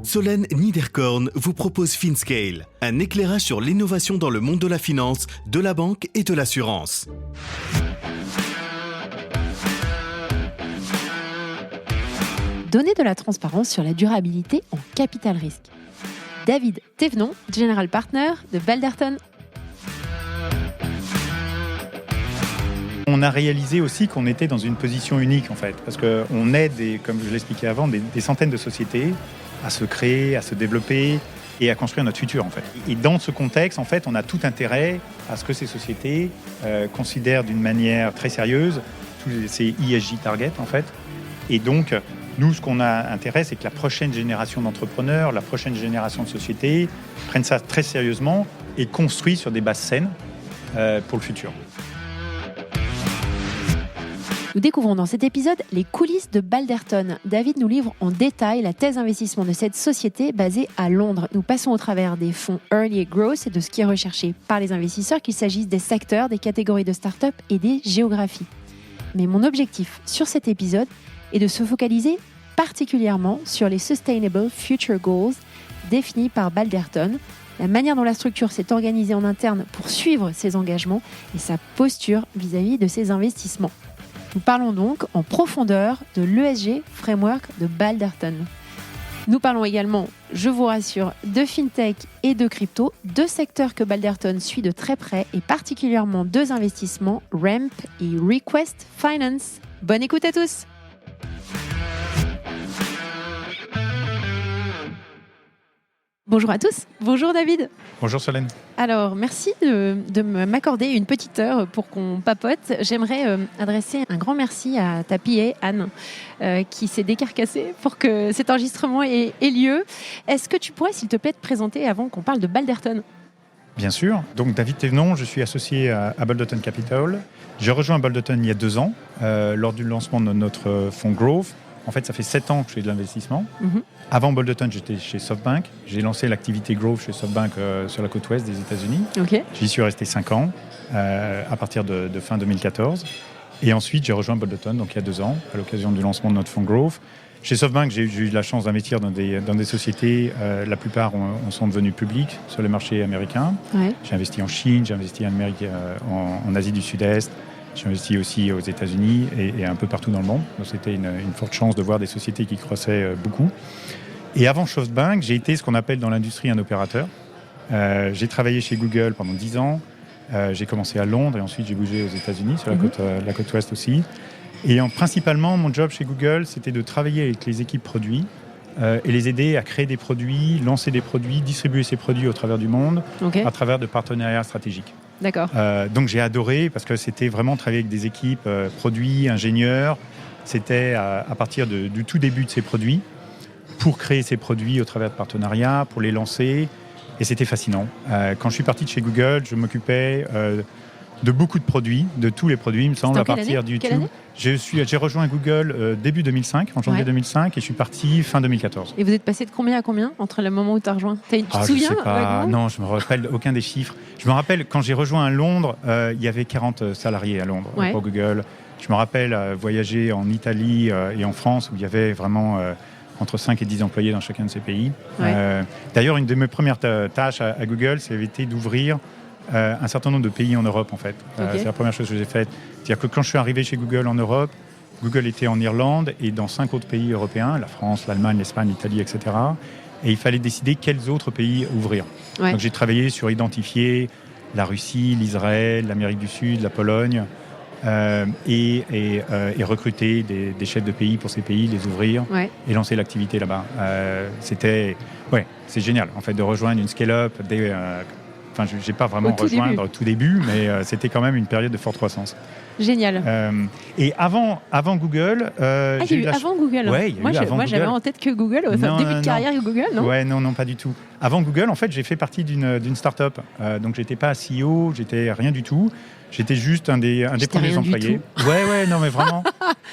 Solène Niederkorn vous propose FinScale, un éclairage sur l'innovation dans le monde de la finance, de la banque et de l'assurance. Donner de la transparence sur la durabilité en capital risque. David Thévenon, General Partner de Balderton. On a réalisé aussi qu'on était dans une position unique en fait, parce qu'on aide, comme je l'expliquais avant, des centaines de sociétés à se créer, à se développer et à construire notre futur en fait. Et dans ce contexte, en fait, on a tout intérêt à ce que ces sociétés considèrent d'une manière très sérieuse tous ces ESG targets en fait. Et donc, nous, ce qu'on a intérêt, c'est que la prochaine génération d'entrepreneurs, la prochaine génération de sociétés prennent ça très sérieusement et construisent sur des bases saines pour le futur. Nous découvrons dans cet épisode les coulisses de Balderton. David nous livre en détail la thèse d'investissement de cette société basée à Londres. Nous passons au travers des fonds Early Growth et de ce qui est recherché par les investisseurs, qu'il s'agisse des secteurs, des catégories de start-up et des géographies. Mais mon objectif sur cet épisode est de se focaliser particulièrement sur les Sustainable Future Goals définis par Balderton, la manière dont la structure s'est organisée en interne pour suivre ses engagements et sa posture vis-à-vis de ses investissements. Nous parlons donc en profondeur de l'ESG Framework de Balderton. Nous parlons également, je vous rassure, de FinTech et de crypto, deux secteurs que Balderton suit de très près et particulièrement deux investissements, Ramp et Request Finance. Bonne écoute à tous! Bonjour à tous, bonjour David. Bonjour Solène. Alors, merci de m'accorder une petite heure pour qu'on papote. J'aimerais adresser un grand merci à ta PA, Anne, qui s'est décarcassée pour que cet enregistrement ait lieu. Est-ce que tu pourrais, s'il te plaît, te présenter avant qu'on parle de Balderton ? Bien sûr. Donc David Thévenon, je suis associé à Balderton Capital. J'ai rejoint Balderton il y a 2 ans, lors du lancement de notre fonds Growth. En fait, ça fait 7 ans que je fais de l'investissement. Avant Balderton, j'étais chez SoftBank. J'ai lancé l'activité Growth chez SoftBank sur la côte ouest des États-Unis. Okay. J'y suis resté 5 ans, à partir de fin 2014. Et ensuite, j'ai rejoint Balderton, donc il y a 2 ans, à l'occasion du lancement de notre fonds Growth. Chez SoftBank, j'ai eu la chance d'investir dans des sociétés. La plupart sont devenues publiques sur les marchés américains. Ouais. J'ai investi en Chine, j'ai investi en Amérique, en Asie du Sud-Est. J'ai investi aussi aux États-Unis et un peu partout dans le monde. Donc, c'était une forte chance de voir des sociétés qui croissaient beaucoup. Et avant SoftBank, j'ai été ce qu'on appelle dans l'industrie un opérateur. J'ai travaillé chez Google pendant 10 ans. J'ai commencé à Londres et ensuite j'ai bougé aux États-Unis, sur la côte ouest aussi. Et principalement, mon job chez Google, c'était de travailler avec les équipes produits et les aider à créer des produits, lancer des produits, distribuer ces produits au travers du monde, à travers de partenariats stratégiques. D'accord. Donc j'ai adoré parce que c'était vraiment travailler avec des équipes produits, ingénieurs. C'était à partir du tout début de ces produits pour créer ces produits au travers de partenariats, pour les lancer. Et c'était fascinant. Quand je suis parti de chez Google, je m'occupais de beaucoup de produits, de tous les produits, il me semble, à partir du YouTube. J'ai rejoint Google début 2005, en janvier 2005, et je suis parti fin 2014. Et vous êtes passé de combien à combien entre le moment où tu as rejoint ? Tu te souviens ? Je sais pas. Non, je me rappelle aucun des chiffres. Je me rappelle quand j'ai rejoint à Londres, il y avait 40 salariés à Londres pour Google. Je me rappelle voyager en Italie et en France où il y avait vraiment entre 5 et 10 employés dans chacun de ces pays. Ouais. D'ailleurs, une de mes premières tâches à Google, ça avait été d'ouvrir un certain nombre de pays en Europe, en fait. C'est la première chose que j'ai faite. C'est-à-dire que quand je suis arrivé chez Google en Europe, Google était en Irlande et dans 5 autres pays européens, la France, l'Allemagne, l'Espagne, l'Italie, etc. Et il fallait décider quels autres pays ouvrir. Ouais. Donc j'ai travaillé sur identifier la Russie, l'Israël, l'Amérique du Sud, la Pologne, et recruter des chefs de pays pour ces pays, les ouvrir et lancer l'activité là-bas. C'est génial, en fait, de rejoindre une scale-up je n'ai pas vraiment rejoindre au tout début, mais c'était quand même une période de forte croissance. Génial. Et avant Google... il y a eu avant Google. Ouais, moi, j'avais en tête que Google, début de carrière Google, non ? Ouais, non, pas du tout. Avant Google, en fait, j'ai fait partie d'une start-up. Donc, je n'étais pas CEO, j'étais rien du tout. J'étais juste un des premiers employés. Ouais, non, mais vraiment.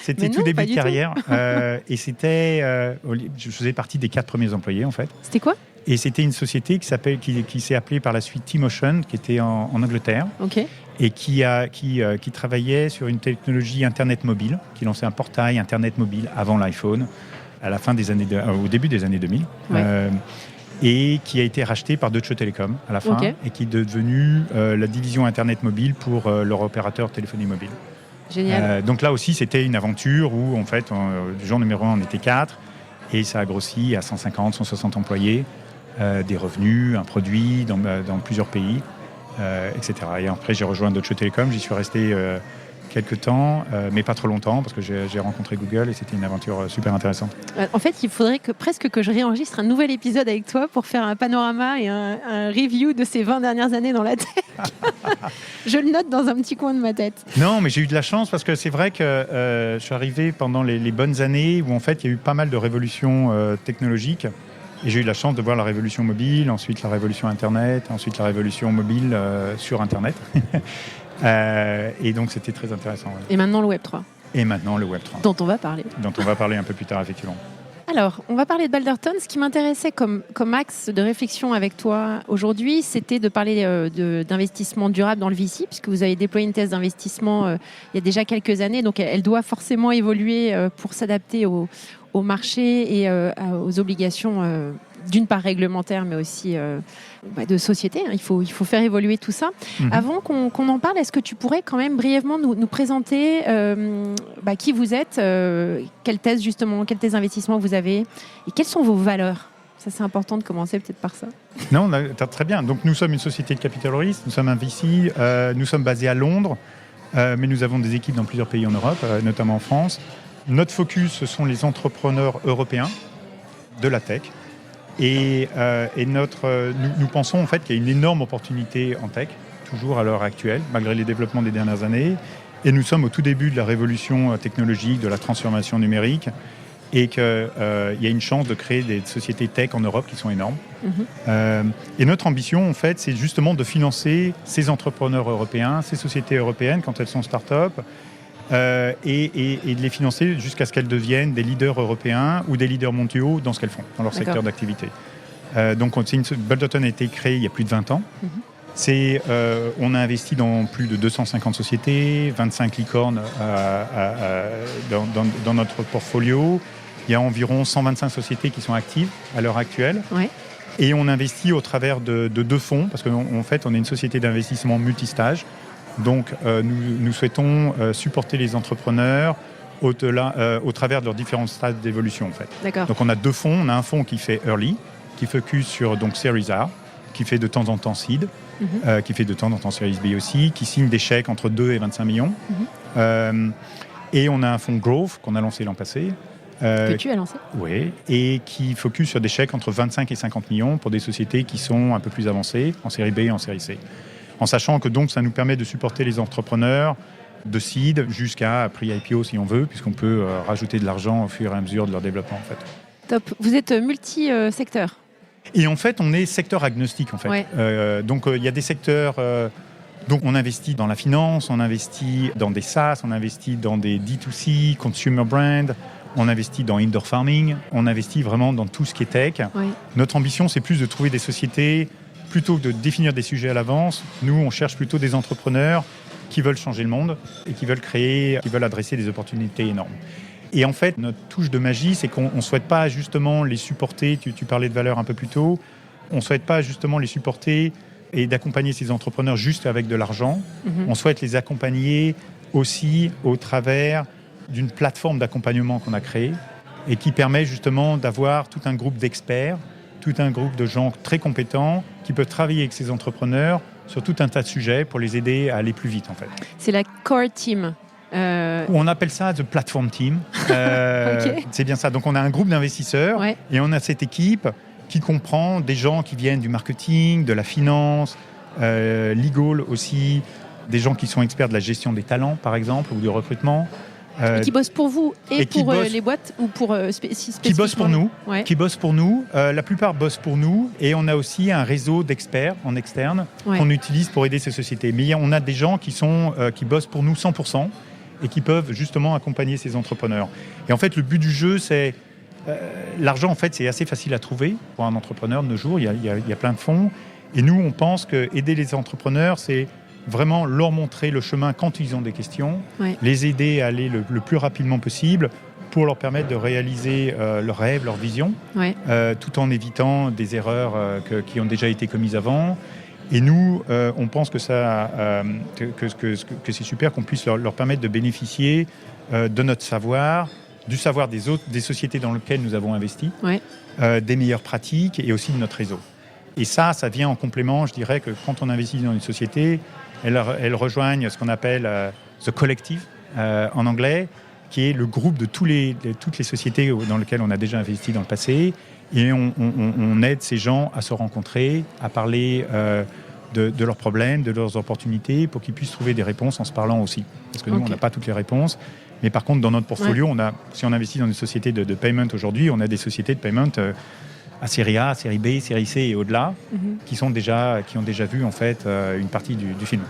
C'était tout début de carrière. Et c'était... je faisais partie des 4 premiers employés, en fait. C'était quoi ? Et c'était une société qui s'est appelée par la suite T-Motion, qui était en Angleterre, et qui travaillait sur une technologie Internet mobile, qui lançait un portail Internet mobile avant l'iPhone, à la fin des années au début des années 2000. Et qui a été racheté par Deutsche Telekom à la fin, et qui est devenu la division Internet mobile pour leur opérateur téléphonie mobile. Génial. Donc là aussi, c'était une aventure où, en fait, le jour numéro 1, on était 4, et ça a grossi à 150, 160 employés, des revenus, un produit dans plusieurs pays, etc. Et après, j'ai rejoint Deutsche Telekom, j'y suis resté quelques temps, mais pas trop longtemps, parce que j'ai rencontré Google et c'était une aventure super intéressante. En fait, il faudrait presque que je réenregistre un nouvel épisode avec toi pour faire un panorama et un review de ces 20 dernières années dans la tech. Je le note dans un petit coin de ma tête. Non, mais j'ai eu de la chance parce que c'est vrai que je suis arrivé pendant les bonnes années où en fait il y a eu pas mal de révolutions technologiques. Et j'ai eu la chance de voir la révolution mobile, ensuite la révolution Internet, ensuite la révolution mobile sur Internet. Et donc c'était très intéressant. Ouais. Et maintenant le Web 3. Et maintenant le Web 3. Dont on va parler. Dont on va parler un peu plus tard, effectivement. Alors, on va parler de Balderton. Ce qui m'intéressait comme axe de réflexion avec toi aujourd'hui, c'était de parler d'investissement durable dans le VC, puisque vous avez déployé une thèse d'investissement il y a déjà quelques années. Donc, elle doit forcément évoluer pour s'adapter au marché et aux obligations, d'une part réglementaires, mais aussi de société. Il faut faire évoluer tout ça. Avant qu'on en parle, est-ce que tu pourrais quand même brièvement nous présenter qui vous êtes, quelle thèse d'investissement vous avez et quelles sont vos valeurs? Ça, c'est important de commencer peut-être par ça. Non, très bien. Donc, nous sommes une société de capital risque, nous sommes un VC, nous sommes basés à Londres, mais nous avons des équipes dans plusieurs pays en Europe, notamment en France. Notre focus, ce sont les entrepreneurs européens de la tech. Et nous pensons en fait qu'il y a une énorme opportunité en tech, toujours à l'heure actuelle, malgré les développements des dernières années. Et nous sommes au tout début de la révolution technologique, de la transformation numérique, et qu'il y a une chance de créer des sociétés tech en Europe qui sont énormes. Et notre ambition, en fait, c'est justement de financer ces entrepreneurs européens, ces sociétés européennes, quand elles sont start-up, et de les financer jusqu'à ce qu'elles deviennent des leaders européens ou des leaders mondiaux dans ce qu'elles font, dans leur secteur d'activité. Donc, Balderton a été créé il y a plus de 20 ans. On a investi dans plus de 250 sociétés, 25 licornes dans notre portfolio. Il y a environ 125 sociétés qui sont actives à l'heure actuelle. Et on investit au travers de 2 fonds, parce qu'en fait, on est une société d'investissement multistage. Donc, nous souhaitons supporter les entrepreneurs au travers de leurs différents stades d'évolution, en fait. D'accord. Donc, on a 2 fonds. On a un fonds qui fait Early, qui focus sur Series A, qui fait de temps en temps Seed, qui fait de temps en temps Series B aussi, qui signe des chèques entre 2 et 25 millions. Et on a un fonds Growth qu'on a lancé l'an passé. Que tu as lancé ? Oui, et qui focus sur des chèques entre 25 et 50 millions pour des sociétés qui sont un peu plus avancées, en série B et en série C. En sachant que donc ça nous permet de supporter les entrepreneurs de seed jusqu'à pre-IPO si on veut, puisqu'on peut rajouter de l'argent au fur et à mesure de leur développement, en fait. Top. Vous êtes multi-secteur. Et en fait, on est secteur agnostique, en fait. Donc, il y a des secteurs... donc, on investit dans la finance, on investit dans des SaaS, on investit dans des D2C, consumer brand, on investit dans indoor farming, on investit vraiment dans tout ce qui est tech. Notre ambition, c'est plus de trouver des sociétés... Plutôt que de définir des sujets à l'avance, nous, on cherche plutôt des entrepreneurs qui veulent changer le monde et qui veulent adresser des opportunités énormes. Et en fait, notre touche de magie, c'est qu'on ne souhaite pas justement les supporter, tu parlais de valeurs un peu plus tôt, on ne souhaite pas justement les supporter et d'accompagner ces entrepreneurs juste avec de l'argent. On souhaite les accompagner aussi au travers d'une plateforme d'accompagnement qu'on a créée et qui permet justement d'avoir tout un groupe d'experts, tout un groupe de gens très compétents qui peuvent travailler avec ces entrepreneurs sur tout un tas de sujets pour les aider à aller plus vite, en fait. C'est la core team. On appelle ça the platform team. C'est bien ça. Donc, on a un groupe d'investisseurs et on a cette équipe qui comprend des gens qui viennent du marketing, de la finance, legal aussi, des gens qui sont experts de la gestion des talents, par exemple, ou du recrutement. Et qui bossent pour vous et pour les boîtes ou pour spécifiquement. Qui bossent pour nous. Qui bossent pour nous. La plupart bossent pour nous et on a aussi un réseau d'experts en externe qu'on utilise pour aider ces sociétés. Mais on a des gens qui bossent pour nous 100% et qui peuvent justement accompagner ces entrepreneurs. Et en fait, le but du jeu, c'est l'argent. En fait, c'est assez facile à trouver pour un entrepreneur de nos jours. Il y a plein de fonds. Et nous, on pense que aider les entrepreneurs, c'est vraiment leur montrer le chemin quand ils ont des questions, les aider à aller le plus rapidement possible pour leur permettre de réaliser leurs rêves, leurs visions, tout en évitant des erreurs qui ont déjà été commises avant. Et nous, on pense que c'est super qu'on puisse leur permettre de bénéficier de notre savoir, du savoir des sociétés dans lesquelles nous avons investi, des meilleures pratiques et aussi de notre réseau. Et ça vient en complément, je dirais que quand on investit dans une société, elles rejoignent ce qu'on appelle the collective en anglais, qui est le groupe de toutes les sociétés dans lesquelles on a déjà investi dans le passé. Et on aide ces gens à se rencontrer, à parler de leurs problèmes, de leurs opportunités, pour qu'ils puissent trouver des réponses en se parlant aussi. Parce que nous, on n'a pas toutes les réponses. Mais par contre, dans notre portfolio, si on investit dans une société de payment aujourd'hui, on a des sociétés de payment à série A, série B, série C et au-delà, qui ont déjà vu en fait une partie du film.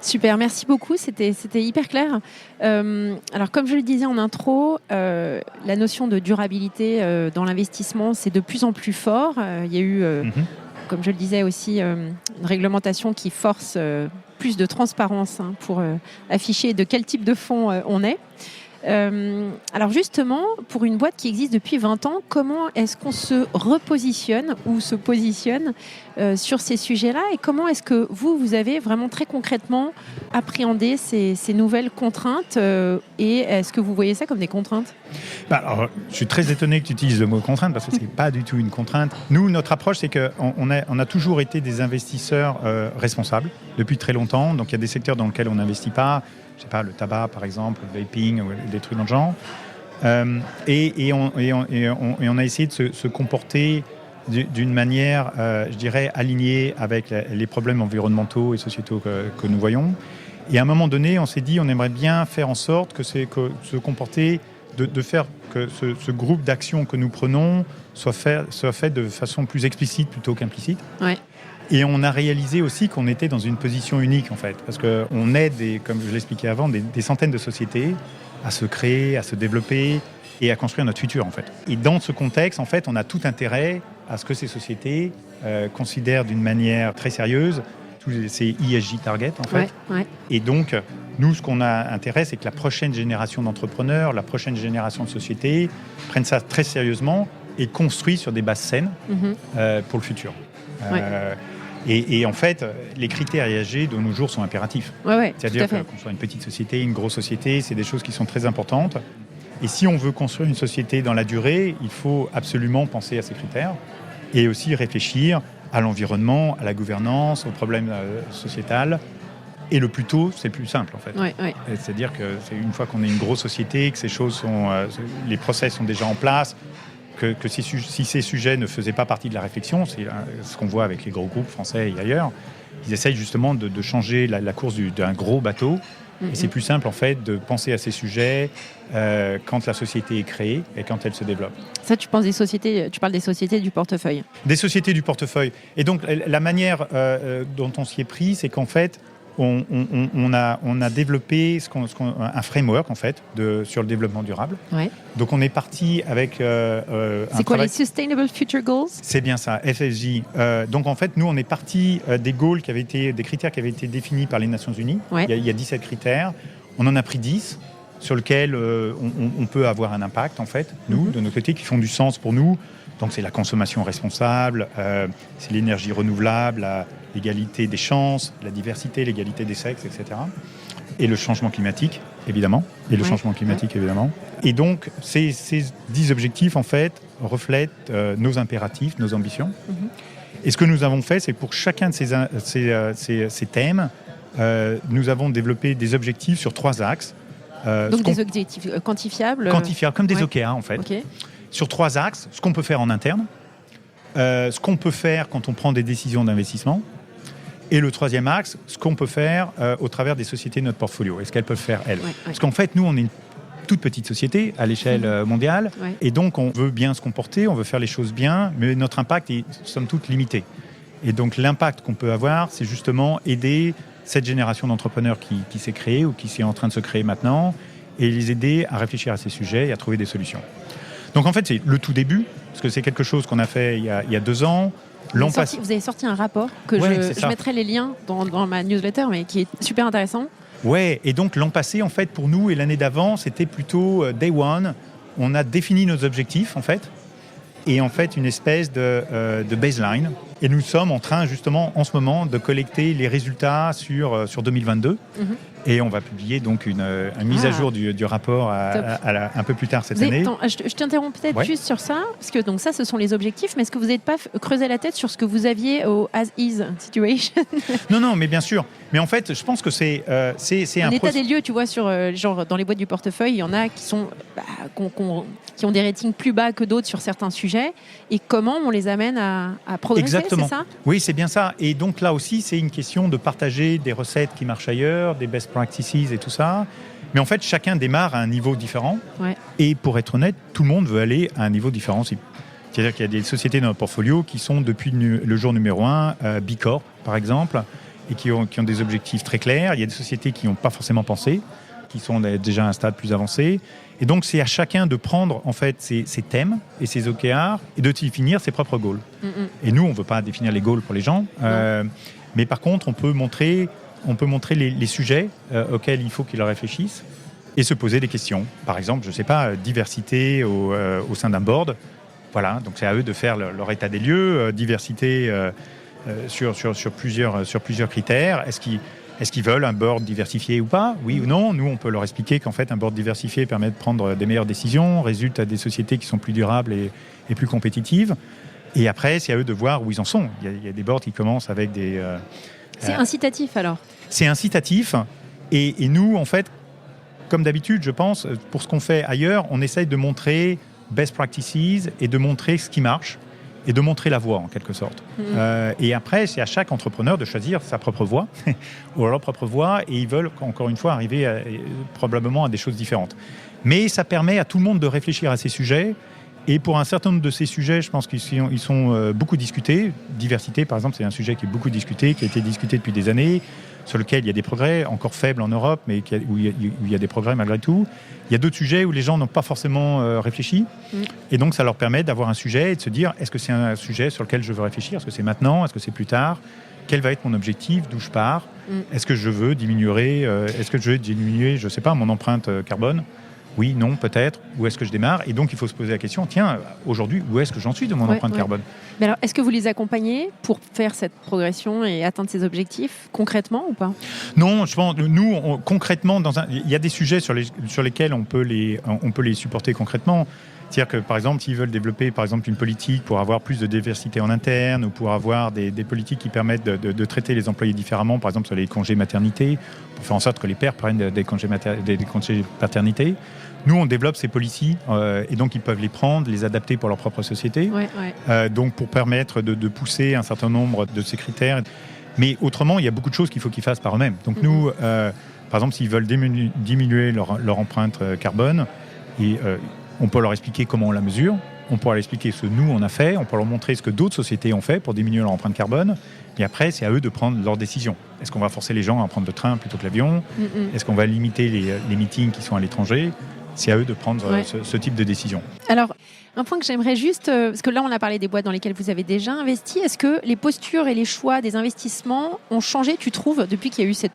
Super, merci beaucoup, c'était hyper clair. Alors comme je le disais en intro, la notion de durabilité dans l'investissement, c'est de plus en plus fort. Il y a eu, comme je le disais aussi, une réglementation qui force plus de transparence pour afficher de quel type de fonds on est. Alors justement, pour une boîte qui existe depuis 20 ans, comment est-ce qu'on se repositionne ou se positionne sur ces sujets-là, et comment est-ce que vous avez vraiment très concrètement appréhendé ces nouvelles contraintes, et est-ce que vous voyez ça comme des contraintes ? Alors, je suis très étonné que tu utilises le mot contrainte, parce que ce n'est pas du tout une contrainte. Nous, notre approche, c'est qu'on a toujours été des investisseurs responsables depuis très longtemps. Donc il y a des secteurs dans lesquels on n'investit pas. Je sais pas, le tabac par exemple, le vaping, ou des trucs dans le genre. Et on a essayé de se comporter d'une manière, je dirais, alignée avec les problèmes environnementaux et sociétaux que nous voyons. Et à un moment donné, on s'est dit, on aimerait bien faire en sorte que se comporter, de faire que ce groupe d'actions que nous prenons soit fait de façon plus explicite plutôt qu'implicite. Ouais. Et on a réalisé aussi qu'on était dans une position unique, en fait, parce qu'on aide, comme je l'expliquais avant, des centaines de sociétés à se créer, à se développer et à construire notre futur, en fait. Et dans ce contexte, en fait, on a tout intérêt à ce que ces sociétés considèrent d'une manière très sérieuse tous ces ESG targets, en fait. Ouais. Et donc, nous, ce qu'on a intérêt, c'est que la prochaine génération d'entrepreneurs, la prochaine génération de sociétés prennent ça très sérieusement et construisent sur des bases saines pour le futur. Et en fait, les critères ESG de nos jours sont impératifs. C'est-à-dire qu'on soit une petite société, une grosse société, c'est des choses qui sont très importantes. Et si on veut construire une société dans la durée, il faut absolument penser à ces critères et aussi réfléchir à l'environnement, à la gouvernance, aux problèmes sociétals. Et le plus tôt, c'est le plus simple, en fait. C'est-à-dire que c'est une fois qu'on est une grosse société, que ces choses les process sont déjà en place, que si ces sujets ne faisaient pas partie de la réflexion, c'est ce qu'on voit avec les gros groupes français et ailleurs, ils essayent justement de changer la course d'un gros bateau. Et c'est plus simple, en fait, de penser à ces sujets quand la société est créée et quand elle se développe. Ça, tu parles des sociétés du portefeuille. Des sociétés du portefeuille. Et donc, la manière dont on s'y est pris, c'est qu'en fait, on a développé un framework, en fait, sur le développement durable. Donc on est parti avec c'est quoi les Sustainable Future Goals ? C'est bien ça, FSJ. Donc en fait, nous, on est parti des goals des critères qui avaient été définis par les Nations Unies. Il y a 17 critères. On en a pris 10 sur lesquels on peut avoir un impact, en fait, nous, de notre côté, qui font du sens pour nous. Donc c'est la consommation responsable, c'est l'énergie renouvelable, l'égalité des chances, la diversité, l'égalité des sexes, etc. Et le changement climatique, évidemment. Et donc ces 10 objectifs, en fait, reflètent nos impératifs, nos ambitions. Et ce que nous avons fait, c'est que pour chacun de ces thèmes, nous avons développé des objectifs sur 3 axes. Donc des objectifs quantifiables ? Quantifiables, comme des OKR, en fait. Sur 3 axes, ce qu'on peut faire en interne, ce qu'on peut faire quand on prend des décisions d'investissement, et le 3e axe, ce qu'on peut faire au travers des sociétés de notre portfolio, et ce qu'elles peuvent faire, elles. Parce qu'en fait, nous, on est une toute petite société à l'échelle mondiale, et donc on veut bien se comporter, on veut faire les choses bien, mais notre impact est, somme toute, limité. Et donc l'impact qu'on peut avoir, c'est justement aider cette génération d'entrepreneurs qui s'est créée ou qui est en train de se créer maintenant, et les aider à réfléchir à ces sujets et à trouver des solutions. Donc en fait, c'est le tout début, parce que c'est quelque chose qu'on a fait il y a 2 ans. Vous avez sorti un rapport que je mettrai les liens dans ma newsletter, mais qui est super intéressant. Ouais, et donc l'an passé, en fait, pour nous et l'année d'avant, c'était plutôt day one. on a défini nos objectifs, en fait, et en fait une espèce de baseline. Et nous sommes en train, justement, en ce moment, de collecter les résultats sur 2022. Et on va publier donc une mise à jour du rapport un peu plus tard cette année. Attends, je t'interromps peut-être juste sur ça, parce que donc ça, ce sont les objectifs, mais est-ce que vous n'êtes pas creusé la tête sur ce que vous aviez au as-is situation? Non, mais bien sûr. Mais en fait, je pense que c'est un état des lieux, tu vois, sur genre dans les boîtes du portefeuille, il y en a qui sont qui ont des ratings plus bas que d'autres sur certains sujets, et comment on les amène à progresser. Exactement. C'est ça? Oui, c'est bien ça. Et donc là aussi, c'est une question de partager des recettes qui marchent ailleurs, des best practices et tout ça. Mais en fait, chacun démarre à un niveau différent. Ouais. Et pour être honnête, tout le monde veut aller à un niveau différent. C'est-à-dire qu'il y a des sociétés dans notre portfolio qui sont depuis le jour numéro 1, B Corp par exemple, et qui ont des objectifs très clairs. Il y a des sociétés qui n'ont pas forcément pensé, qui sont déjà à un stade plus avancé. Et donc, c'est à chacun de prendre en fait ses thèmes et ses OKR et de définir ses propres goals. Et nous, on ne veut pas définir les goals pour les gens, mais par contre, on peut montrer les sujets auxquels il faut qu'ils réfléchissent et se poser des questions. Par exemple, je ne sais pas, diversité au sein d'un board. Voilà, donc c'est à eux de faire leur état des lieux, diversité sur plusieurs critères. Est-ce qu'ils veulent un board diversifié ou pas? Oui ou non? Nous, on peut leur expliquer qu'en fait, un board diversifié permet de prendre des meilleures décisions, résulte à des sociétés qui sont plus durables et plus compétitives. Et après, c'est à eux de voir où ils en sont. Il y a des boards qui commencent avec des... c'est incitatif alors? C'est incitatif. Et nous, en fait, comme d'habitude, je pense, pour ce qu'on fait ailleurs, on essaye de montrer best practices et de montrer ce qui marche et de montrer la voie en quelque sorte. Et après, c'est à chaque entrepreneur de choisir sa propre voie ou leur propre voie, et ils veulent encore une fois arriver probablement à des choses différentes. Mais ça permet à tout le monde de réfléchir à ces sujets. Et pour un certain nombre de ces sujets, je pense qu'ils sont beaucoup discutés. Diversité, par exemple, c'est un sujet qui est beaucoup discuté, qui a été discuté depuis des années, sur lequel il y a des progrès, encore faibles en Europe, mais où il y a des progrès malgré tout. Il y a d'autres sujets où les gens n'ont pas forcément réfléchi. Et donc, ça leur permet d'avoir un sujet et de se dire, est-ce que c'est un sujet sur lequel je veux réfléchir? Est-ce que c'est maintenant? Est-ce que c'est plus tard? Quel va être mon objectif? D'où je pars? Est-ce que je veux diminuer, je ne sais pas, mon empreinte carbone? Oui, non, peut-être. Où est-ce que je démarre? Et donc, il faut se poser la question, tiens, aujourd'hui, où est-ce que j'en suis de mon empreinte carbone? Mais alors, est-ce que vous les accompagnez pour faire cette progression et atteindre ces objectifs concrètement ou pas? Non, je pense, nous, concrètement, il y a des sujets sur lesquels on peut les supporter concrètement. C'est-à-dire que, par exemple, s'ils veulent développer, par exemple, une politique pour avoir plus de diversité en interne ou pour avoir des politiques qui permettent de traiter les employés différemment, par exemple, sur les congés maternité, pour faire en sorte que les pères prennent des congés paternité. Nous, on développe ces policies et donc ils peuvent les prendre, les adapter pour leur propre société. Donc, pour permettre de pousser un certain nombre de ces critères. Mais autrement, il y a beaucoup de choses qu'il faut qu'ils fassent par eux-mêmes. Donc, nous, par exemple, s'ils veulent diminuer leur empreinte carbone, on peut leur expliquer comment on la mesure, on peut leur expliquer ce que nous, on a fait, on peut leur montrer ce que d'autres sociétés ont fait pour diminuer leur empreinte carbone. Et après, c'est à eux de prendre leurs décisions. Est-ce qu'on va forcer les gens à prendre le train plutôt que l'avion? Est-ce qu'on va limiter les meetings qui sont à l'étranger? C'est à eux de prendre ce type de décision. Alors, un point que j'aimerais juste, parce que là, on a parlé des boîtes dans lesquelles vous avez déjà investi. Est-ce que les postures et les choix des investissements ont changé, tu trouves, depuis qu'il y a eu cette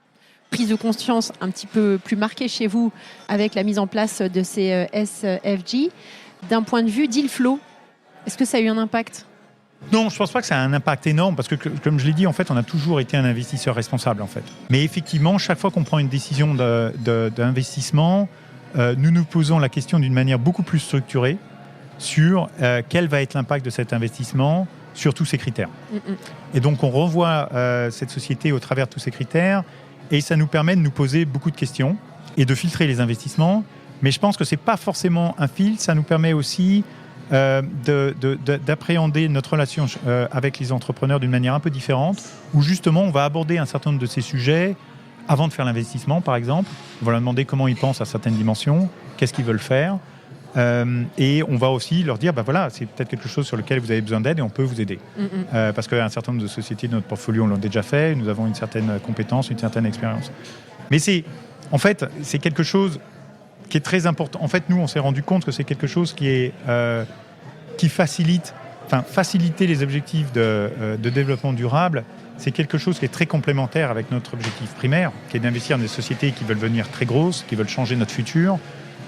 prise de conscience un petit peu plus marquée chez vous avec la mise en place de ces SFG, d'un point de vue deal flow? Est-ce que ça a eu un impact? Non, je ne pense pas que ça a un impact énorme parce que, comme je l'ai dit, en fait, on a toujours été un investisseur responsable. En fait. Mais effectivement, chaque fois qu'on prend une décision d'investissement, nous nous posons la question d'une manière beaucoup plus structurée sur quel va être l'impact de cet investissement sur tous ces critères. Et donc, on revoit cette société au travers de tous ces critères. Et ça nous permet de nous poser beaucoup de questions et de filtrer les investissements. Mais je pense que ce n'est pas forcément un filtre, ça nous permet aussi d'appréhender notre relation avec les entrepreneurs d'une manière un peu différente, où justement on va aborder un certain nombre de ces sujets avant de faire l'investissement, par exemple. On va leur demander comment ils pensent à certaines dimensions, qu'est-ce qu'ils veulent faire. Et on va aussi leur dire, voilà, c'est peut-être quelque chose sur lequel vous avez besoin d'aide et on peut vous aider. Parce qu'un certain nombre de sociétés de notre portfolio l'ont déjà fait, nous avons une certaine compétence, une certaine expérience. Mais c'est quelque chose qui est très important. En fait, nous, on s'est rendu compte que c'est quelque chose qui faciliter les objectifs de développement durable, c'est quelque chose qui est très complémentaire avec notre objectif primaire, qui est d'investir dans des sociétés qui veulent devenir très grosses, qui veulent changer notre futur,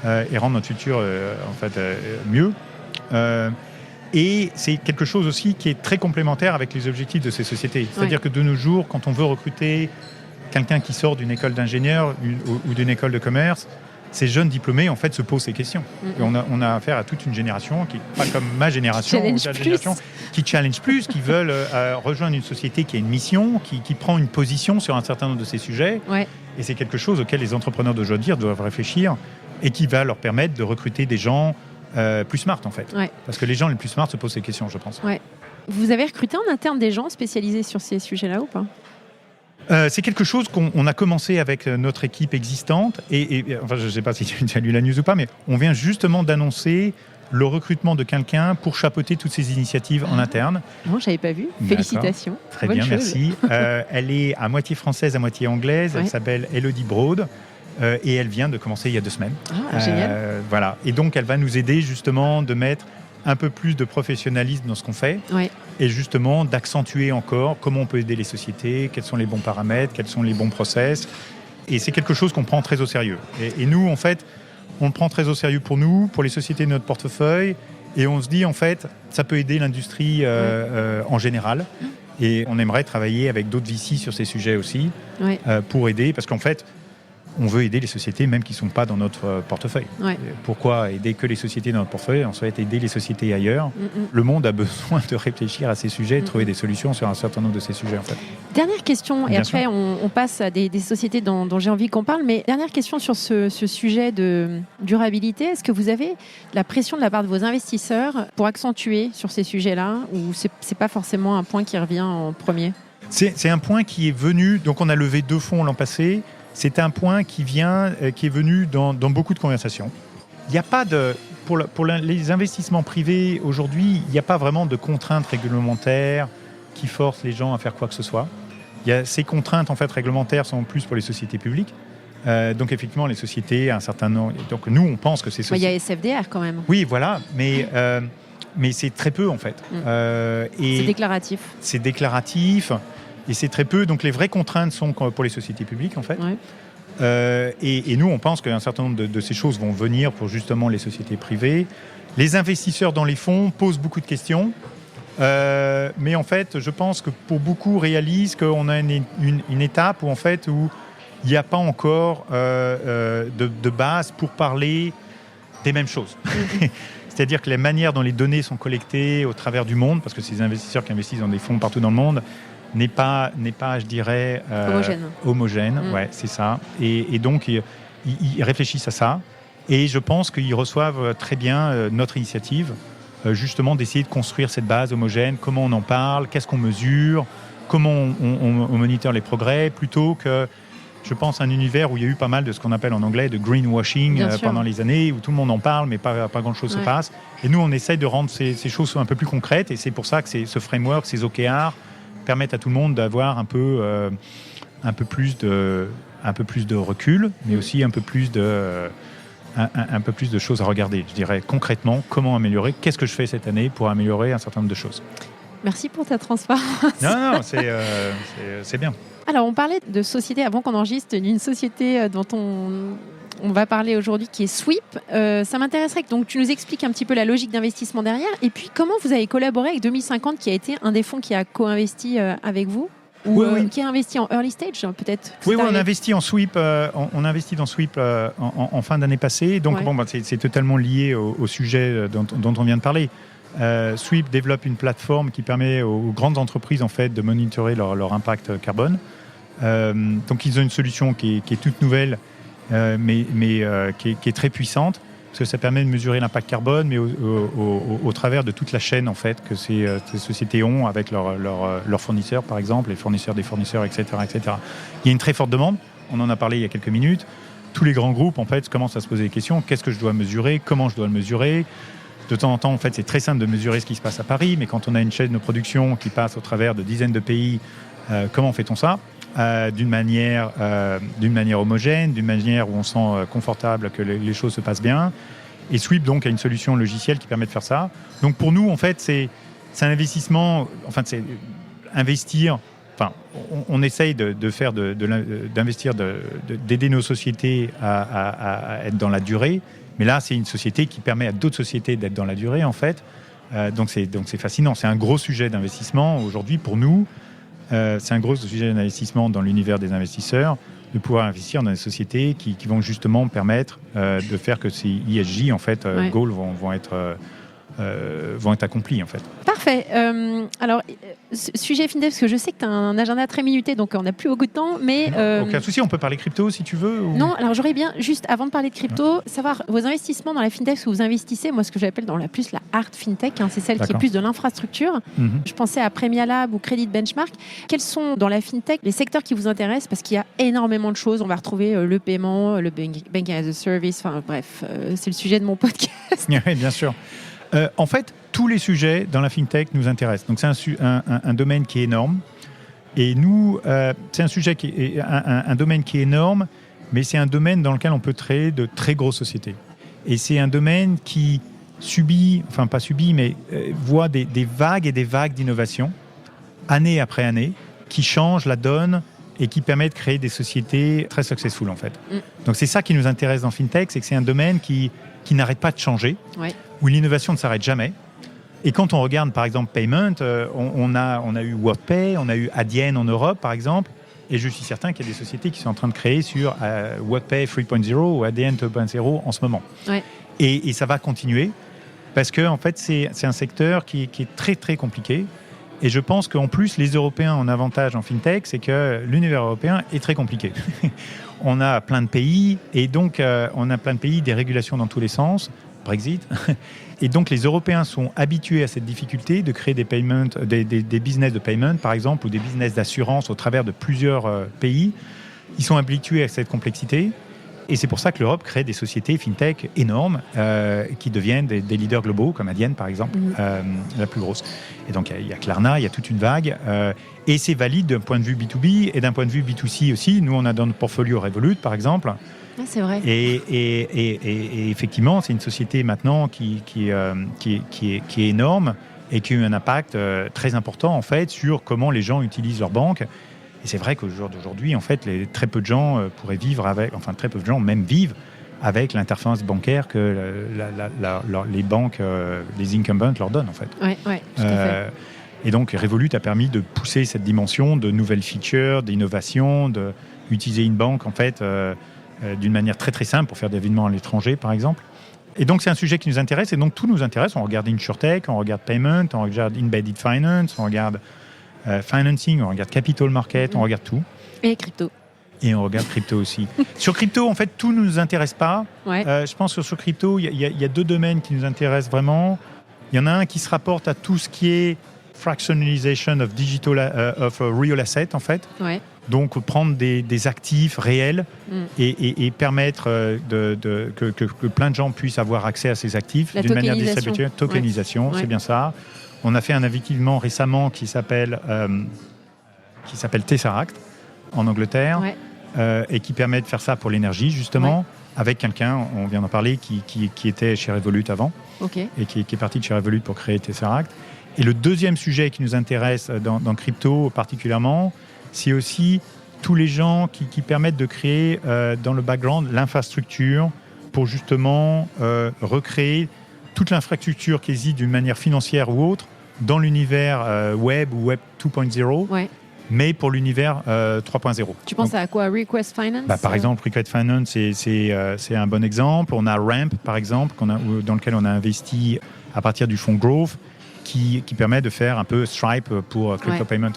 et rendre notre futur mieux. Et c'est quelque chose aussi qui est très complémentaire avec les objectifs de ces sociétés. C'est-à-dire que de nos jours, quand on veut recruter quelqu'un qui sort d'une école d'ingénieur ou d'une école de commerce, ces jeunes diplômés en fait se posent ces questions. Et on a affaire à toute une génération qui pas comme ma génération, qui challenge plus, qui veulent rejoindre une société qui a une mission, qui prend une position sur un certain nombre de ces sujets. Ouais. Et c'est quelque chose auquel les entrepreneurs d'aujourd'hui doivent réfléchir et qui va leur permettre de recruter des gens plus smart en fait. Ouais. Parce que les gens les plus smart se posent ces questions, je pense. Ouais. Vous avez recruté en interne des gens spécialisés sur ces sujets-là ou pas ? C'est quelque chose qu'on a commencé avec notre équipe existante et enfin, je ne sais pas si tu as lu la news ou pas, mais on vient justement d'annoncer le recrutement de quelqu'un pour chapeauter toutes ces initiatives en interne. Non, je n'avais pas vu. Félicitations. Très bonne bien, chose. Merci. Elle est à moitié française, à moitié anglaise. Elle s'appelle Elodie Broad. Et elle vient de commencer il y a 2 semaines. Génial. Voilà. Et donc, elle va nous aider justement de mettre un peu plus de professionnalisme dans ce qu'on fait et justement d'accentuer encore comment on peut aider les sociétés, quels sont les bons paramètres, quels sont les bons process. Et c'est quelque chose qu'on prend très au sérieux. Et nous, en fait, on le prend très au sérieux pour nous, pour les sociétés de notre portefeuille. Et on se dit, en fait, ça peut aider l'industrie en général. Et on aimerait travailler avec d'autres VC sur ces sujets aussi pour aider. Parce qu'en fait, on veut aider les sociétés même qui ne sont pas dans notre portefeuille. Ouais. Pourquoi aider que les sociétés dans notre portefeuille ? On souhaite aider les sociétés ailleurs. Le monde a besoin de réfléchir à ces sujets, de trouver des solutions sur un certain nombre de ces sujets. En fait. Dernière question, et après on passe à des sociétés dont j'ai envie qu'on parle, mais dernière question sur ce sujet de durabilité. Est-ce que vous avez la pression de la part de vos investisseurs pour accentuer sur ces sujets-là, ou ce n'est pas forcément un point qui revient en premier ? C'est un point qui est venu, donc on a levé 2 fonds l'an passé. C'est un point qui est venu dans beaucoup de conversations. Il n'y a pas pour les investissements privés aujourd'hui, il n'y a pas vraiment de contraintes réglementaires qui forcent les gens à faire quoi que ce soit. Ces contraintes en fait réglementaires sont plus pour les sociétés publiques. Donc effectivement, les sociétés, un certain nombre. Donc nous, on pense que ces sociétés. Il y a SFDR quand même. Oui, voilà, mais c'est très peu en fait. Et c'est déclaratif. C'est déclaratif. Et c'est très peu. Donc les vraies contraintes sont pour les sociétés publiques en fait. Ouais. Et nous, on pense qu'un certain nombre de ces choses vont venir pour justement les sociétés privées. Les investisseurs dans les fonds posent beaucoup de questions. Mais en fait, je pense que pour beaucoup réalisent qu'on a une étape où en fait où il n'y a pas encore de base pour parler des mêmes choses. C'est-à-dire que la manière dont les données sont collectées au travers du monde, parce que ces investisseurs qui investissent dans des fonds partout dans le monde, n'est pas, je dirais, homogène. Ouais, c'est ça. Et donc, ils réfléchissent à ça. Et je pense qu'ils reçoivent très bien notre initiative, justement d'essayer de construire cette base homogène. Comment on en parle, qu'est-ce qu'on mesure, comment on moniteur les progrès, plutôt que, je pense, un univers où il y a eu pas mal de ce qu'on appelle en anglais de greenwashing pendant les années, où tout le monde en parle, mais pas grand-chose se passe. Et nous, on essaye de rendre ces choses un peu plus concrètes. Et c'est pour ça que ce framework, ces OKR, permettent à tout le monde d'avoir un peu plus de recul, mais aussi un peu plus de choses à regarder. Je dirais concrètement comment améliorer, qu'est-ce que je fais cette année pour améliorer un certain nombre de choses. Merci pour ta transparence. Non, c'est bien. Alors, on parlait de société avant qu'on enregistre, d'une société dont on va parler aujourd'hui, qui est Sweep. Ça m'intéresserait que donc, tu nous expliques un petit peu la logique d'investissement derrière, et puis comment vous avez collaboré avec 2050, qui a été un des fonds qui a co-investi avec vous, ou qui a investi en early stage, peut-être. Oui, on a investi en Sweep. On a investi dans Sweep en fin d'année passée. Donc, c'est totalement lié au sujet dont on vient de parler. Sweep développe une plateforme qui permet aux grandes entreprises en fait, de monitorer leur impact carbone. Donc, ils ont une solution qui est toute nouvelle, mais qui est très puissante, parce que ça permet de mesurer l'impact carbone, mais au travers de toute la chaîne en fait, que ces sociétés ont avec leurs fournisseurs, par exemple, les fournisseurs des fournisseurs, etc., etc. Il y a une très forte demande, on en a parlé il y a quelques minutes. Tous les grands groupes en fait, commencent à se poser des questions. Qu'est-ce que je dois mesurer ? Comment je dois le mesurer ? De temps en temps, en fait, c'est très simple de mesurer ce qui se passe à Paris, mais quand on a une chaîne de production qui passe au travers de dizaines de pays, comment fait-on ça ? D'une manière homogène, d'une manière où on sent confortable que les choses se passent bien. Et Sweep donc a une solution logicielle qui permet de faire ça. Donc pour nous, en fait, c'est un investissement. Enfin, c'est investir. Enfin, on essaye d'investir, d'aider nos sociétés à être dans la durée, Mais là, c'est une société qui permet à d'autres sociétés d'être dans la durée, en fait. Donc c'est fascinant. C'est un gros sujet d'investissement aujourd'hui pour nous. C'est un gros sujet d'investissement dans l'univers des investisseurs, de pouvoir investir dans des sociétés qui vont justement permettre de faire que ces ESG, en fait, goals vont être accomplis, en fait. Parfait. Alors, sujet FinTech, parce que je sais que tu as un agenda très minuté, donc on n'a plus beaucoup de temps. Mais, aucun souci, on peut parler crypto si tu veux. Ou... Non, alors j'aurais bien, juste avant de parler de crypto, savoir vos investissements dans la FinTech, ce que vous investissez, moi ce que j'appelle dans la hard FinTech, c'est celle qui est plus de l'infrastructure. Je pensais à Premia Lab ou Credit Benchmark. Quels sont dans la FinTech les secteurs qui vous intéressent? Parce qu'il y a énormément de choses. On va retrouver le paiement, le banking as a service, enfin bref, c'est le sujet de mon podcast. Oui, bien sûr. En fait, tous les sujets dans la FinTech nous intéressent. Donc, c'est un domaine qui est énorme. Et nous, c'est un sujet qui est un domaine qui est énorme, mais c'est un domaine dans lequel on peut créer de très grosses sociétés. Et c'est un domaine qui voit des vagues et des vagues d'innovation, année après année, qui changent la donne et qui permet de créer des sociétés très successful, en fait. Donc, c'est ça qui nous intéresse dans FinTech, c'est que c'est un domaine qui n'arrête pas de changer, où l'innovation ne s'arrête jamais. Et quand on regarde, par exemple, Payment, on a eu WorldPay, on a eu Adyen en Europe, par exemple, et je suis certain qu'il y a des sociétés qui sont en train de créer sur WorldPay 3.0 ou Adyen 2.0 en ce moment. Et ça va continuer, parce que en fait, c'est un secteur qui est très, très compliqué. Et je pense qu'en plus, les Européens ont un avantage en FinTech, c'est que l'univers européen est très compliqué. On a plein de pays, et donc on a plein de pays, des régulations dans tous les sens, Brexit. Et donc les Européens sont habitués à cette difficulté de créer des payments, des business de paiement, par exemple, ou des business d'assurance au travers de plusieurs pays. Ils sont habitués à cette complexité. Et c'est pour ça que l'Europe crée des sociétés FinTech énormes qui deviennent des leaders globaux, comme Adyen, par exemple, la plus grosse. Et donc, il y a Klarna, il y a toute une vague. Et c'est valide d'un point de vue B2B et d'un point de vue B2C aussi. Nous, on a dans notre portfolio Revolut, par exemple. Ah, c'est vrai. Et effectivement, c'est une société maintenant qui est énorme et qui a eu un impact très important, en fait, sur comment les gens utilisent leur banque. Et c'est vrai qu'au jour d'aujourd'hui, en fait, très peu de gens pourraient vivre avec, enfin très peu de gens même vivent avec l'interface bancaire que les banques, les incumbents leur donnent, en fait. Oui, tout à fait. Et donc, Revolut a permis de pousser cette dimension de nouvelles features, d'innovation, d'utiliser une banque, en fait, d'une manière très très simple pour faire des événements à l'étranger, par exemple. Et donc, c'est un sujet qui nous intéresse, et donc tout nous intéresse. On regarde InsurTech, on regarde Payment, on regarde Embedded Finance, on regarde Financing, on regarde Capital Market, on regarde tout. Et crypto. Et on regarde crypto aussi. Sur crypto, en fait, tout ne nous intéresse pas. Je pense que sur crypto, il y a deux domaines qui nous intéressent vraiment. Il y en a un qui se rapporte à tout ce qui est fractionalization of real assets, en fait. Donc, prendre des actifs réels et permettre que plein de gens puissent avoir accès à ces actifs d'une manière distribuée. Tokenisation, c'est bien ça. On a fait un investissement récemment qui s'appelle Tesseract en Angleterre et qui permet de faire ça pour l'énergie, justement, avec quelqu'un, on vient d'en parler, qui était chez Revolut avant et qui est parti de chez Revolut pour créer Tesseract. Et le deuxième sujet qui nous intéresse dans crypto particulièrement, c'est aussi tous les gens qui permettent de créer dans le background l'infrastructure pour justement recréer toute l'infrastructure qui existe d'une manière financière ou autre dans l'univers web ou web 2.0, mais pour l'univers 3.0. Tu penses à quoi? Request Finance? Par exemple, Request Finance, c'est un bon exemple. On a Ramp, par exemple, dans lequel on a investi à partir du fonds Growth, qui permet de faire un peu Stripe pour crypto payment.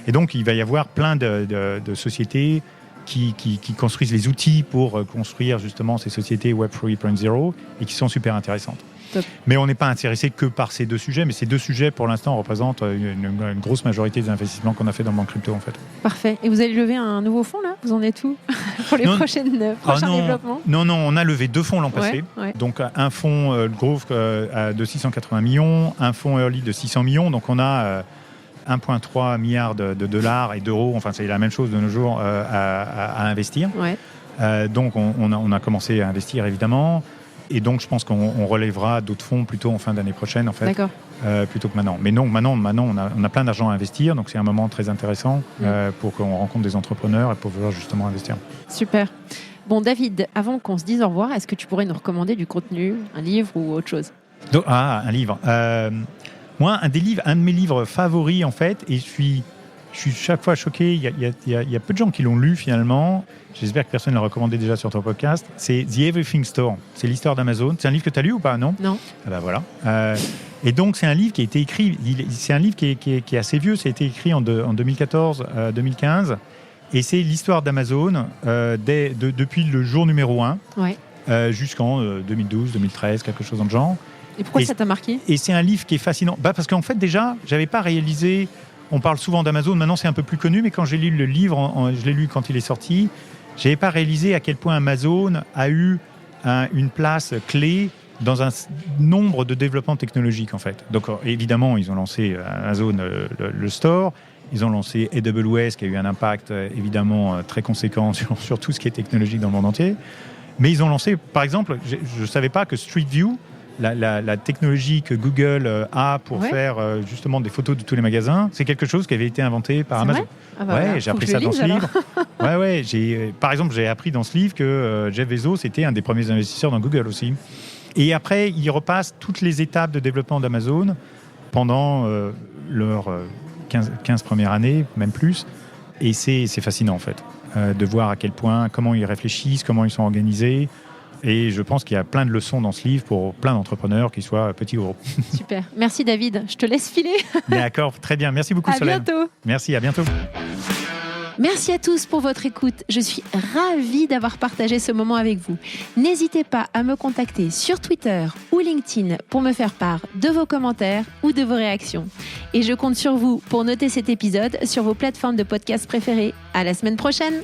Et donc, il va y avoir plein de sociétés qui construisent les outils pour construire justement ces sociétés Web 3.0 et qui sont super intéressantes. Top. Mais on n'est pas intéressé que par ces deux sujets, mais ces deux sujets, pour l'instant, représentent une grosse majorité des investissements qu'on a fait dans le banque crypto, en fait. Parfait. Et vous allez lever un nouveau fonds, là? Vous en êtes où pour les prochains développements? Non, on a levé 2 fonds l'an passé. Donc, un fonds Growth de 680 millions, un fonds Early de 600 millions. Donc, on a 1,3 milliard de dollars et d'euros, enfin, c'est la même chose de nos jours, à investir. Donc, on a commencé à investir, évidemment. Et donc, je pense qu'on relèvera d'autres fonds plutôt en fin d'année prochaine, en fait, plutôt que maintenant. Mais non, maintenant on a plein d'argent à investir, donc c'est un moment très intéressant pour qu'on rencontre des entrepreneurs et pour pouvoir justement investir. Super. Bon, David, avant qu'on se dise au revoir, est-ce que tu pourrais nous recommander du contenu, un livre ou autre chose ? Donc, un livre. Moi, un de mes livres favoris, en fait, et je suis chaque fois choqué, il y a peu de gens qui l'ont lu finalement. J'espère que personne ne l'a recommandé déjà sur ton podcast. C'est The Everything Store. C'est l'histoire d'Amazon. C'est un livre que tu as lu ou pas, non ? Non. Ah ben voilà. Et donc, c'est un livre qui a été écrit. C'est un livre qui est assez vieux. Ça a été écrit en 2014-2015. Et c'est l'histoire d'Amazon depuis le jour numéro 1 jusqu'en 2012-2013, quelque chose dans le genre. Et pourquoi ça t'a marqué ? Et c'est un livre qui est fascinant. Parce qu'en fait, déjà, je n'avais pas réalisé... On parle souvent d'Amazon, maintenant c'est un peu plus connu, mais quand j'ai lu le livre, je l'ai lu quand il est sorti, je n'avais pas réalisé à quel point Amazon a eu une place clé dans un nombre de développements technologiques en fait. Donc évidemment, ils ont lancé Amazon, le store, ils ont lancé AWS qui a eu un impact évidemment très conséquent sur tout ce qui est technologique dans le monde entier. Mais ils ont lancé, par exemple, je ne savais pas que Street View, la technologie que Google a pour faire justement des photos de tous les magasins, c'est quelque chose qui avait été inventé par Amazon. J'ai appris ça dans ce livre. Par exemple, j'ai appris dans ce livre que Jeff Bezos était un des premiers investisseurs dans Google aussi. Et après, il repasse toutes les étapes de développement d'Amazon pendant leurs 15 premières années, même plus. Et c'est fascinant en fait, de voir à quel point, comment ils réfléchissent, comment ils sont organisés. Et je pense qu'il y a plein de leçons dans ce livre pour plein d'entrepreneurs, qu'ils soient petits ou gros. Super. Merci David. Je te laisse filer. D'accord, très bien. Merci beaucoup Solène. À bientôt. Merci, à bientôt. Merci à tous pour votre écoute. Je suis ravie d'avoir partagé ce moment avec vous. N'hésitez pas à me contacter sur Twitter ou LinkedIn pour me faire part de vos commentaires ou de vos réactions. Et je compte sur vous pour noter cet épisode sur vos plateformes de podcast préférées. À la semaine prochaine.